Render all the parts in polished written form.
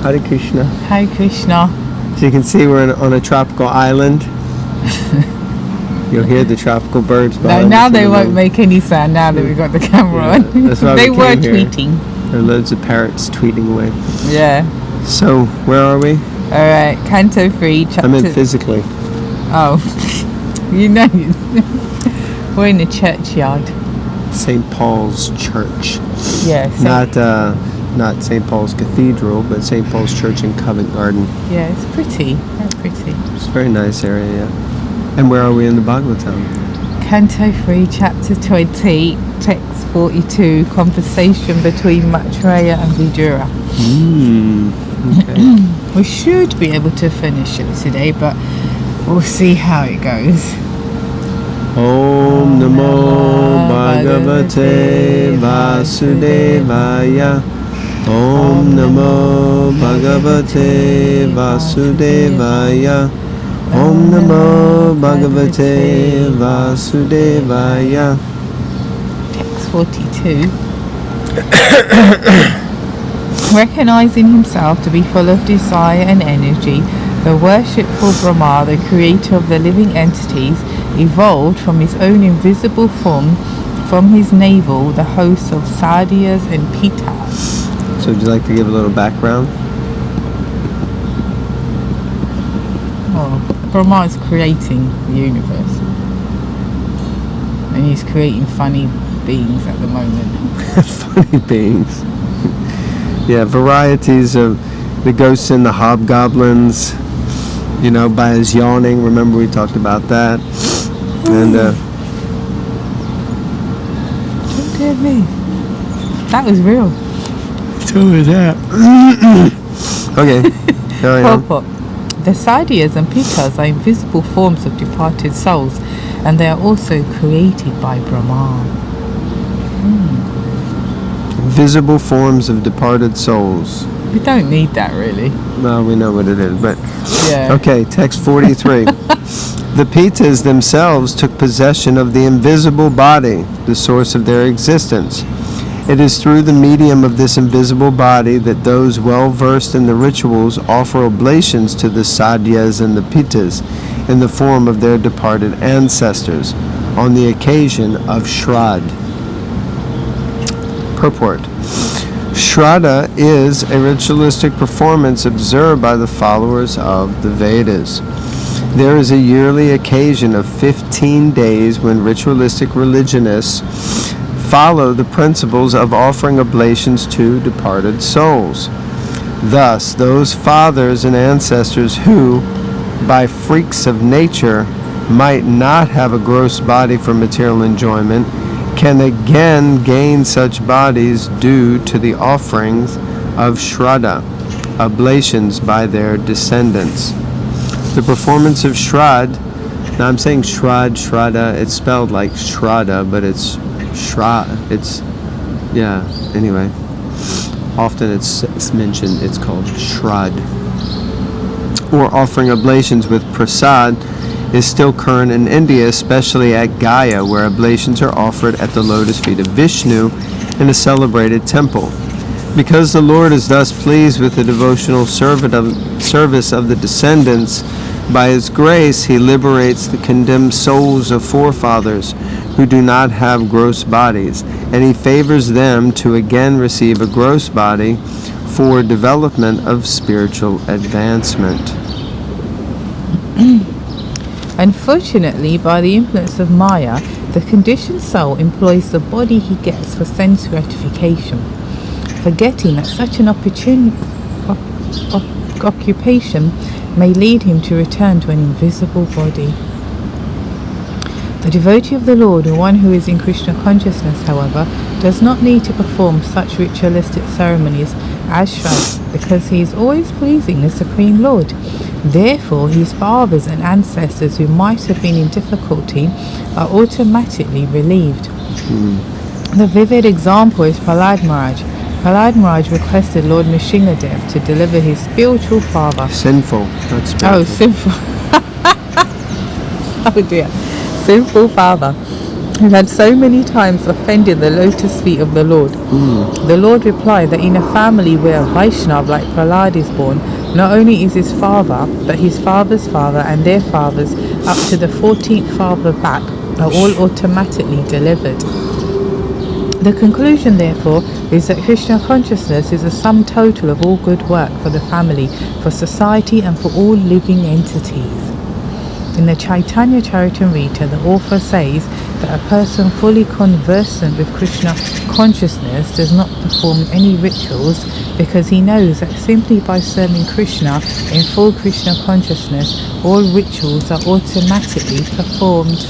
Hare Krishna. Hare Krishna. So you can see we're on a tropical island. You'll hear the tropical birds behind us. Now they won't make any sound now that we've got the camera on. That's why they we were came here. tweeting. There are loads of parrots tweeting away. Yeah. So, where are we? Alright, Canto 3, chapter... I meant physically. Oh. You know. We're in the churchyard. St. Paul's Church. Yeah. Not St. Paul's Cathedral, but St. Paul's Church in Covent Garden. Yeah, it's pretty. Very pretty. It's a very nice area, yeah. And where are we in the Bhagavatam? Canto 3, chapter 20, text 42, conversation between Maitreya and Vidura. Okay. We should be able to finish it today, but we'll see how it goes. Om Namo Bhagavate Vasudevaya. Om Namo Bhagavate Vasudevaya. Om Namo Bhagavate Vasudevaya. Text 42. Recognizing himself to be full of desire and energy, the worshipful Brahma, the creator of the living entities, evolved from his own invisible form from his navel the hosts of Sadhyas and Pitas. So would you like to give a little background? Well, Brahma is creating the universe. And he's creating funny beings at the moment. Funny beings. Yeah, varieties of the ghosts and the hobgoblins, by his yawning. Remember we talked about that. And don't tell me. That was real. So was that. Okay, carry on. Purport. The Sadhyas and Pitas are invisible forms of departed souls, and they are also created by Brahma. Visible forms of departed souls. We don't need that really. Well, we know what it is, but... Yeah. Okay, text 43. The Pitas themselves took possession of the invisible body, the source of their existence. It is through the medium of this invisible body that those well versed in the rituals offer oblations to the Sadhyas and the Pitas in the form of their departed ancestors on the occasion of Shraddha. Purport. Shraddha is a ritualistic performance observed by the followers of the Vedas. There is a yearly occasion of 15 days when ritualistic religionists follow the principles of offering oblations to departed souls. Thus, those fathers and ancestors who, by freaks of nature, might not have a gross body for material enjoyment, can again gain such bodies due to the offerings of Shraddha, oblations by their descendants. The performance of Shraddha, now I'm saying Shraddha, it's spelled like Shraddha, but it's anyway. Often it's mentioned, it's called Shraddha. Or offering oblations with prasad is still current in India, especially at Gaya, where oblations are offered at the lotus feet of Vishnu in a celebrated temple. Because the Lord is thus pleased with the devotional service of the descendants, by His grace He liberates the condemned souls of forefathers who do not have gross bodies, and He favors them to again receive a gross body for development of spiritual advancement. Unfortunately, by the influence of Maya, the conditioned soul employs the body he gets for sense gratification, forgetting that such an occupation may lead him to return to an invisible body. The devotee of the Lord, or one who is in Krishna consciousness, however, does not need to perform such ritualistic ceremonies as Shraddha, because he is always pleasing the Supreme Lord. Therefore, his fathers and ancestors who might have been in difficulty are automatically relieved. The vivid example is Prahlad Maharaj. Prahlad Maharaj requested Lord Nrsimhadev to deliver his spiritual father. Sinful, not spiritual. Oh, sinful. Oh dear. Sinful father who had so many times offended the lotus feet of the Lord. The Lord replied that in a family where a Vaishnav like Prahlad is born, not only is his father, but his father's father and their fathers up to the 14th father back are all automatically delivered. The conclusion, therefore, is that Krishna consciousness is a sum total of all good work for the family, for society and for all living entities. In the Chaitanya Charitamrita, the author says that a person fully conversant with Krishna consciousness does not perform any rituals because he knows that simply by serving Krishna in full Krishna consciousness, all rituals are automatically performed.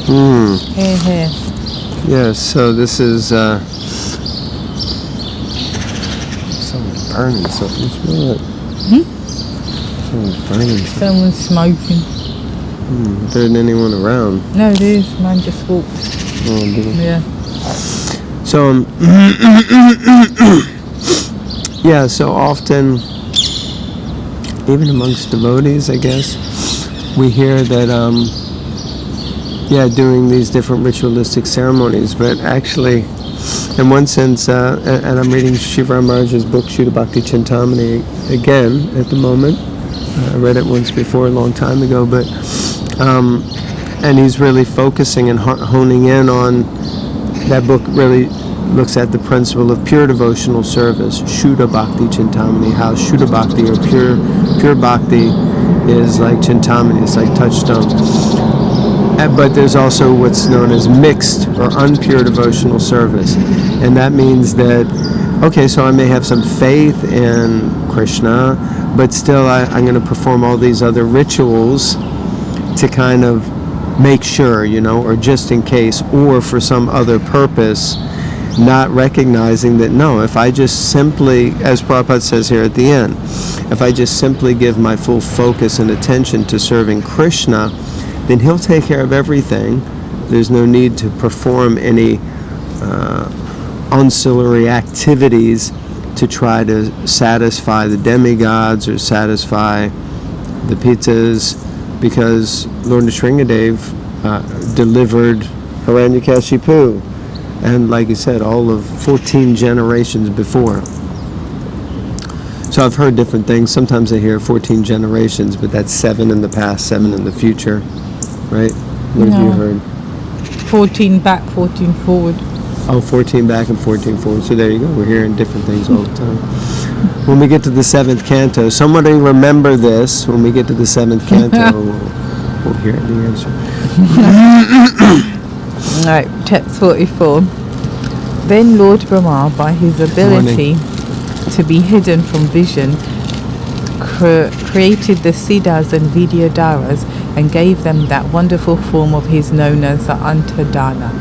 Here, here. Yes, so this is someone's burning something. Smell it. Someone's burning something. Someone's smoking. There isn't anyone around. No, it is. Man just walked. Oh, Yeah. So, yeah, so often, even amongst devotees, I guess, we hear that, doing these different ritualistic ceremonies, but actually, in one sense, and I'm reading Shiva Maharaj's book, Shuddha Bhakti Chintamani, again at the moment. I read it once before, a long time ago, but and he's really focusing and honing in on that book. Really looks at the principle of pure devotional service, Shuddha Bhakti Chintamani, how Shuddha Bhakti or pure Bhakti is like Chintamani, it's like touchstone. But there's also what's known as mixed or unpure devotional service, and that means that, okay, so I may have some faith in Krishna, but still I'm going to perform all these other rituals to kind of make sure, or just in case, or for some other purpose, not recognizing that, no, if I just simply, as Prabhupada says here at the end, if I just simply give my full focus and attention to serving Krishna, then he'll take care of everything. There's no need to perform any ancillary activities to try to satisfy the demigods or satisfy the pitas, because Lord Nrsingadev delivered Hiranyakashipu, and like you said, all of 14 generations before. So I've heard different things. Sometimes I hear 14 generations, but that's 7 in the past, 7 in the future, right? What have you heard? 14 back, 14 forward. Oh, 14 back and 14 forward. So there you go. We're hearing different things all the time. When we get to the 7th canto, somebody remember this. When we get to the 7th canto, we'll hear the answer. Right, text 44. Then Lord Brahma, by his ability to be hidden from vision, created the Siddhas and Vidyadharas and gave them that wonderful form of his known as the Antardana.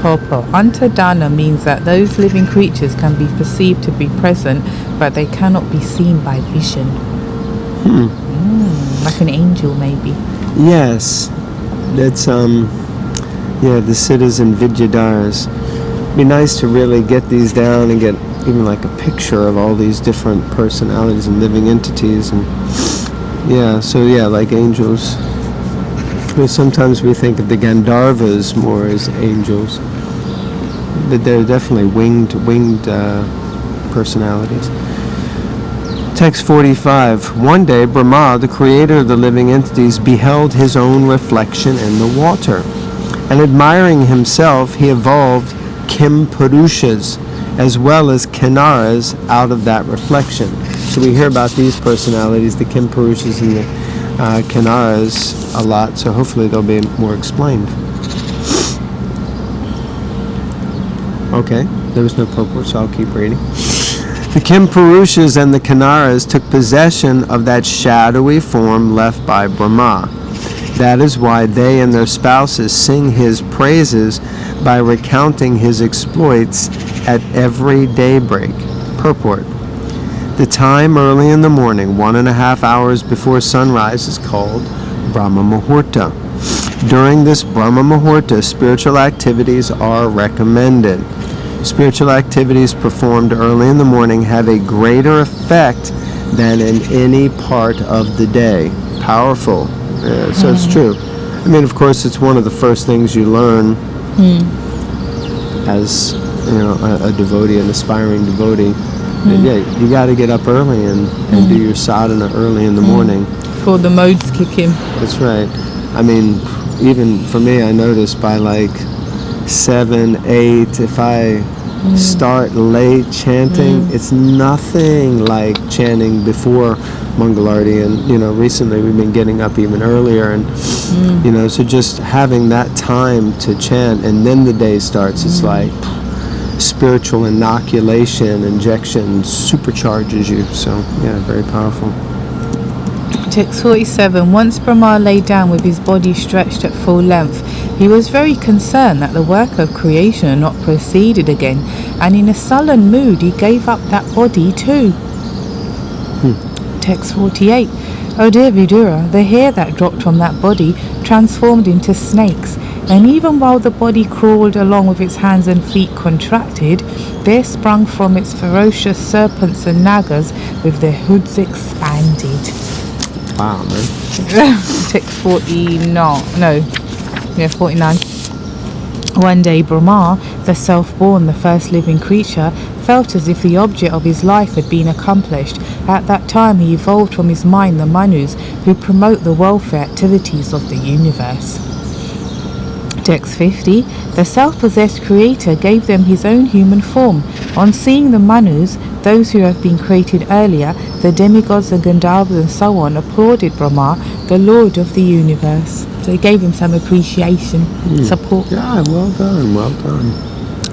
Purport. Antardana means that those living creatures can be perceived to be present, but they cannot be seen by vision. Like an angel, maybe. Yes, that's the Siddhas and Vidyadharas. It'd be nice to really get these down and get even like a picture of all these different personalities and living entities, and like angels. But sometimes we think of the Gandharvas more as angels, but they're definitely winged personalities. Text 45. One day Brahma, the creator of the living entities, beheld his own reflection in the water, and admiring himself, he evolved Kim Purushas as well as Kinnaras out of that reflection. So we hear about these personalities, the Kim Purushas and the Kinnaras, a lot, so hopefully they'll be more explained. Okay, there was no purport, so I'll keep reading. The Kim Purushas and the Kinnaras took possession of that shadowy form left by Brahma. That is why they and their spouses sing his praises by recounting his exploits at every daybreak. Purport. The time early in the morning, 1.5 hours before sunrise, is called Brahma Muhurta. During this Brahma Muhurta, spiritual activities are recommended. Spiritual activities performed early in the morning have a greater effect than in any part of the day. Powerful. So it's true. I mean, of course, it's one of the first things you learn as, a devotee, an aspiring devotee. Yeah, you got to get up early and do your sadhana early in the morning. Before the modes kick in. That's right. I mean, even for me, I notice by like 7, 8, if I start late chanting, it's nothing like chanting before Mangalarti. And, recently we've been getting up even earlier. And, so just having that time to chant and then the day starts, it's like spiritual inoculation, injection, supercharges you. So, yeah, very powerful. Text 47. Once Brahma lay down with his body stretched at full length, he was very concerned that the work of creation had not proceeded again, and in a sullen mood he gave up that body too. Text 48. O dear Vidura, the hair that dropped from that body transformed into snakes, and even while the body crawled along with its hands and feet contracted, there sprung from its ferocious serpents and nagas with their hoods expanded. Wow, man. Text 49. One day Brahma, the self-born, the first living creature, felt as if the object of his life had been accomplished. At that time he evolved from his mind the Manus who promote the welfare activities of the universe. Text 50. The self-possessed creator gave them his own human form. On seeing the Manus, those who have been created earlier, the demigods, the Gandharvas and so on, applauded Brahma, the Lord of the universe. So he gave him some appreciation, support. Yeah, well done, well done.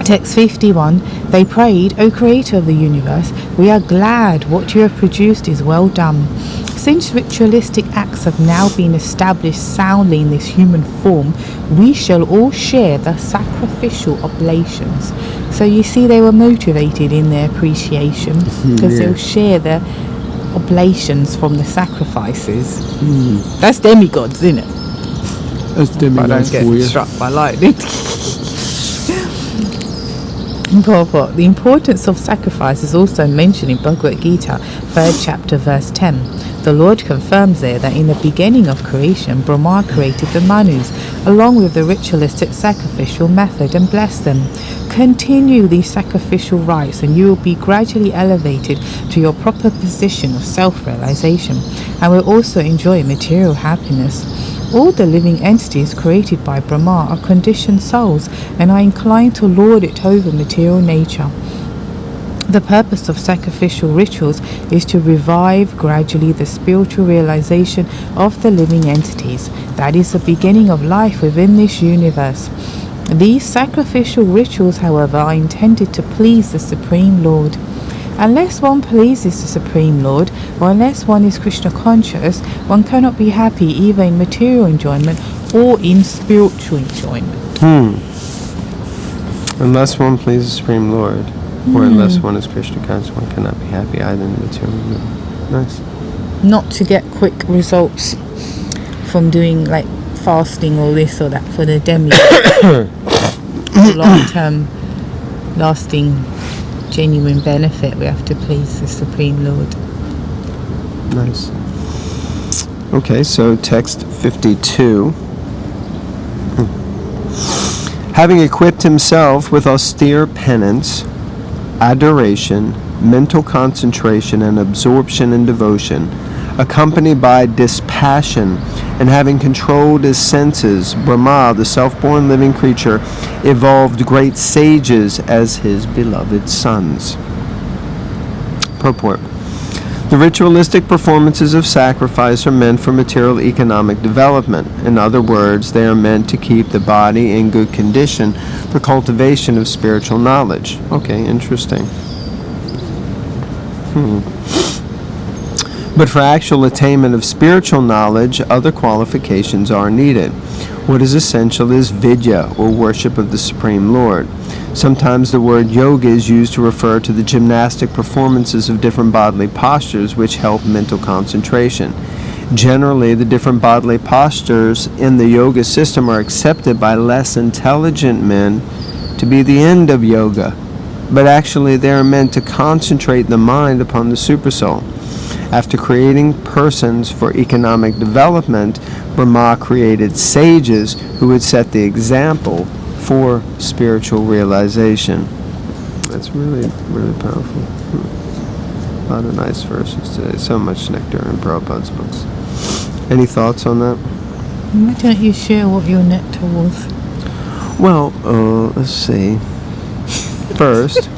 Text 51. They prayed, O Creator of the universe, we are glad what you have produced is well done. Since ritualistic acts have now been established soundly in this human form, we shall all share the sacrificial oblations. So you see, they were motivated in their appreciation because they'll share the oblations from the sacrifices. That's demigods, isn't it? That's demigods for you. Don't get struck by lightning. Purport. The importance of sacrifice is also mentioned in Bhagavad Gita, 3rd chapter, verse 10. The Lord confirms there that in the beginning of creation, Brahma created the Manus, along with the ritualistic sacrificial method, and blessed them. Continue these sacrificial rites and you will be gradually elevated to your proper position of self-realization, and will also enjoy material happiness. All the living entities created by Brahma are conditioned souls and are inclined to lord it over material nature. The purpose of sacrificial rituals is to revive gradually the spiritual realization of the living entities. That is the beginning of life within this universe. These sacrificial rituals, however, are intended to please the Supreme Lord. Unless one pleases the Supreme Lord, or unless one is Krishna conscious, one cannot be happy either in material enjoyment or in spiritual enjoyment. Unless one pleases the Supreme Lord, or unless one is Krishna conscious, one cannot be happy either in the material enjoyment. Nice. Not to get quick results from doing like fasting or this or that for the demi. Long-term, lasting, genuine benefit, we have to please the Supreme Lord. Nice. Okay, so text 52. Having equipped himself with austere penance, adoration, mental concentration, and absorption in devotion, accompanied by dispassion, and having controlled his senses, Brahma, the self-born living creature, evolved great sages as his beloved sons. Purport. The ritualistic performances of sacrifice are meant for material economic development. In other words, they are meant to keep the body in good condition for cultivation of spiritual knowledge. Okay, interesting. But for actual attainment of spiritual knowledge, other qualifications are needed. What is essential is vidya, or worship of the Supreme Lord. Sometimes the word yoga is used to refer to the gymnastic performances of different bodily postures which help mental concentration. Generally, the different bodily postures in the yoga system are accepted by less intelligent men to be the end of yoga, but actually they are meant to concentrate the mind upon the Supersoul. After creating persons for economic development, Brahma created sages who would set the example for spiritual realization. That's really, really powerful. A lot of nice verses today. So much nectar in Prabhupada's books. Any thoughts on that? Why don't you share what your nectar was? Well, let's see. First,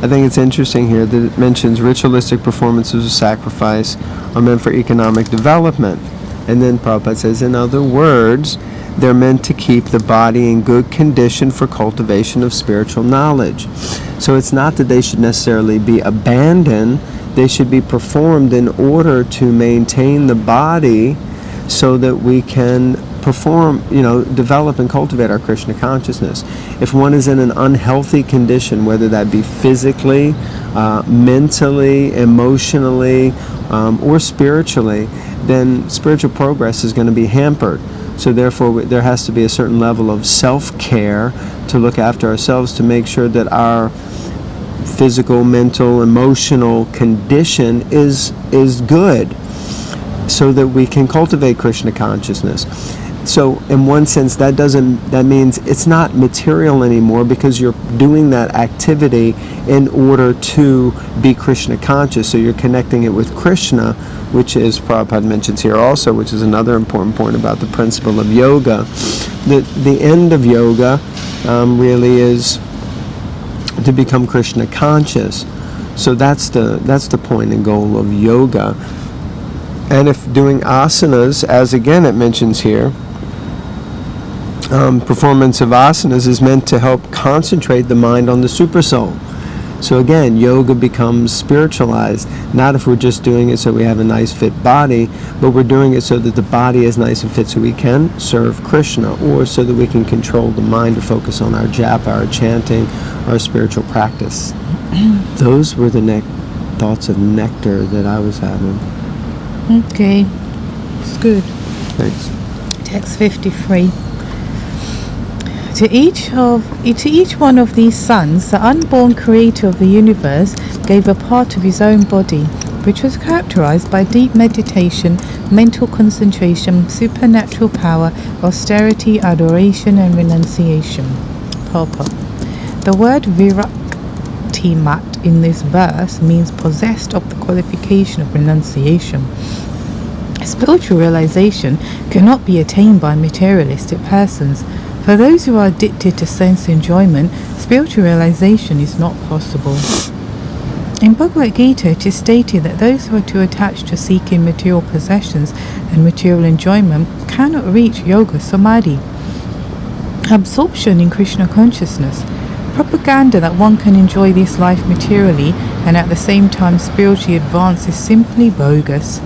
I think it's interesting here that it mentions ritualistic performances of sacrifice are meant for economic development. And then Prabhupada says, in other words, they're meant to keep the body in good condition for cultivation of spiritual knowledge. So it's not that they should necessarily be abandoned. They should be performed in order to maintain the body so that we can perform, develop and cultivate our Krishna consciousness. If one is in an unhealthy condition, whether that be physically, mentally, emotionally, or spiritually, then spiritual progress is going to be hampered. So therefore, there has to be a certain level of self-care to look after ourselves to make sure that our physical, mental, emotional condition is good, so that we can cultivate Krishna consciousness. So in one sense, that means it's not material anymore, because you're doing that activity in order to be Krishna conscious. So you're connecting it with Krishna, which is, Prabhupada mentions here also, which is another important point about the principle of yoga. The end of yoga really is to become Krishna conscious. So that's the point and goal of yoga. And if doing asanas, as again it mentions here, performance of asanas is meant to help concentrate the mind on the supersoul. So again, yoga becomes spiritualized, not if we're just doing it so we have a nice fit body, but we're doing it so that the body is nice and fit so we can serve Krishna, or so that we can control the mind to focus on our japa, our chanting, our spiritual practice. Those were the thoughts of nectar that I was having. Okay, it's good. Thanks. Text 53. To each one of these sons, the unborn creator of the universe gave a part of his own body, which was characterized by deep meditation, mental concentration, supernatural power, austerity, adoration, and renunciation. Purport. The word viraktimat in this verse means possessed of the qualification of renunciation. Spiritual realization cannot be attained by materialistic persons. For those who are addicted to sense enjoyment, spiritual realization is not possible. In Bhagavad Gita, it is stated that those who are too attached to seeking material possessions and material enjoyment cannot reach yoga samadhi. Absorption in Krishna consciousness. Propaganda that one can enjoy this life materially and at the same time spiritually advance is simply bogus.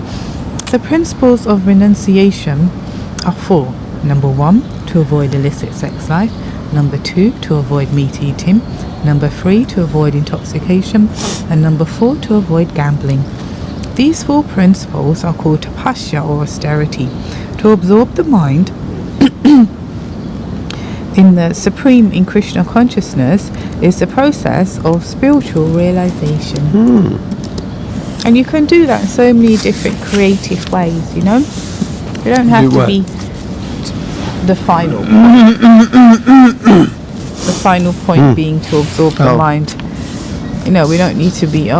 The principles of renunciation are four. Number 1, to avoid illicit sex life. Number 2, to avoid meat eating. Number 3, to avoid intoxication. And number 4, to avoid gambling. These four principles are called tapasya, or austerity. To absorb the mind in the supreme in Krishna consciousness is the process of spiritual realization. And you can do that in so many different creative ways, You don't have to be the final point being to absorb the mind. We don't need to be,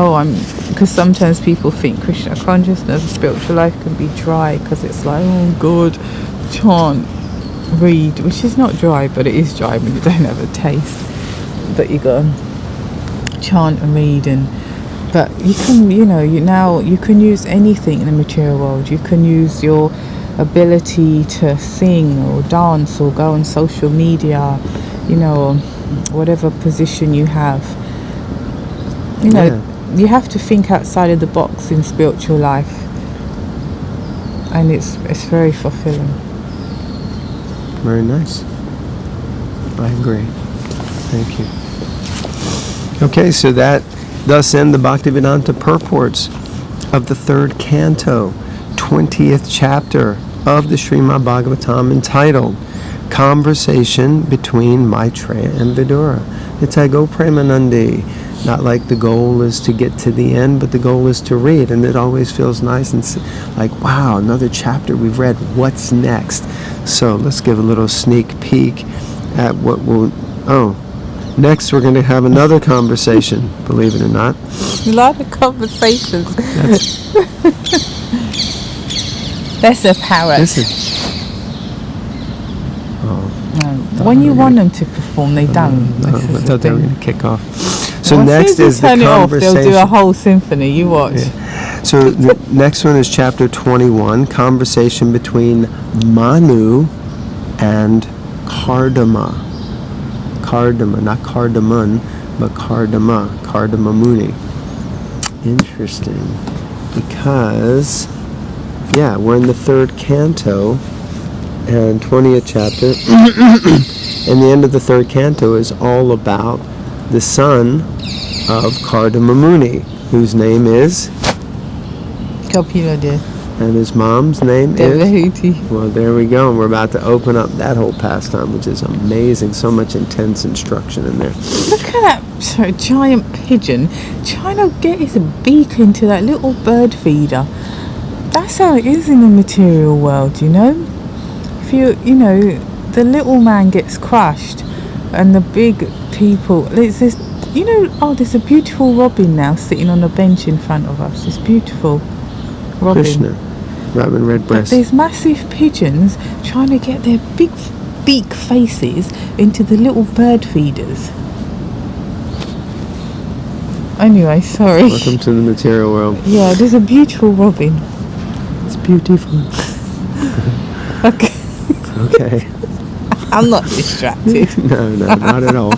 because sometimes people think Krishna consciousness, spiritual life can be dry, because it's like, oh God, chant, read, which is not dry, but it is dry when you don't have a taste. But you go chant and read, but you can, you can use anything in the material world. You can use your ability to sing or dance or go on social media, whatever position you have. You have to think outside of the box in spiritual life, and it's very fulfilling. Very nice. I agree. Thank you. Okay, so that thus end the Bhaktivedanta purports of the third canto, 20th chapter of the Srimad Bhagavatam, entitled Conversation Between Maitreya and Vidura. Nitai go Premanandi. Not like the goal is to get to the end, but the goal is to read. And it always feels nice and like, wow, another chapter we've read. What's next? So let's give a little sneak peek at what we'll... Oh, next we're going to have another conversation, believe it or not. A lot of conversations. That's a parrot. Listen. When you want them to perform, they don't. I thought they were going to kick off. So Well, next is the turn it off, conversation. they'll do a whole symphony. You watch. Yeah. So the next one is chapter 21, conversation between Manu and Kardama. Kardama, not Cardamon, but Kardama Muni. Interesting. Because, yeah, we're in the 3rd canto and 20th chapter. And the end of the 3rd canto is all about the son of Kardama Muni, whose name is? Kapila, And his mom's name Devi. is? Well, there we go. And we're about to open up that whole pastime, which is amazing. So much intense instruction in there. Look at that giant pigeon trying to get his beak into that little bird feeder. That's how it is in the material world, you know? If you know, the little man gets crushed and the big people, there's this, you know, there's a beautiful robin now sitting on a bench in front of us. It's beautiful. Robin. Krishna, robin redbreast. There's massive pigeons trying to get their big beak faces into the little bird feeders. Anyway, sorry. Welcome to the material world. Yeah, there's a beautiful robin. It's beautiful. Okay. Okay. I'm not distracted. No, not at all.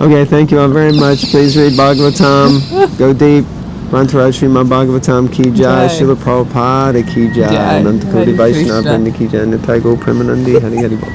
Okay, thank you all very much. Please read Bhagavatam. Go deep. Mantaraj Srimad Bhagavatam ki jai. Jai. Srila Prabhupada ki jai. Jai. Anantakoti Hare Vaishnava Krishna. ki jai. Nitai Go Premanandi. Hari Hari Bol.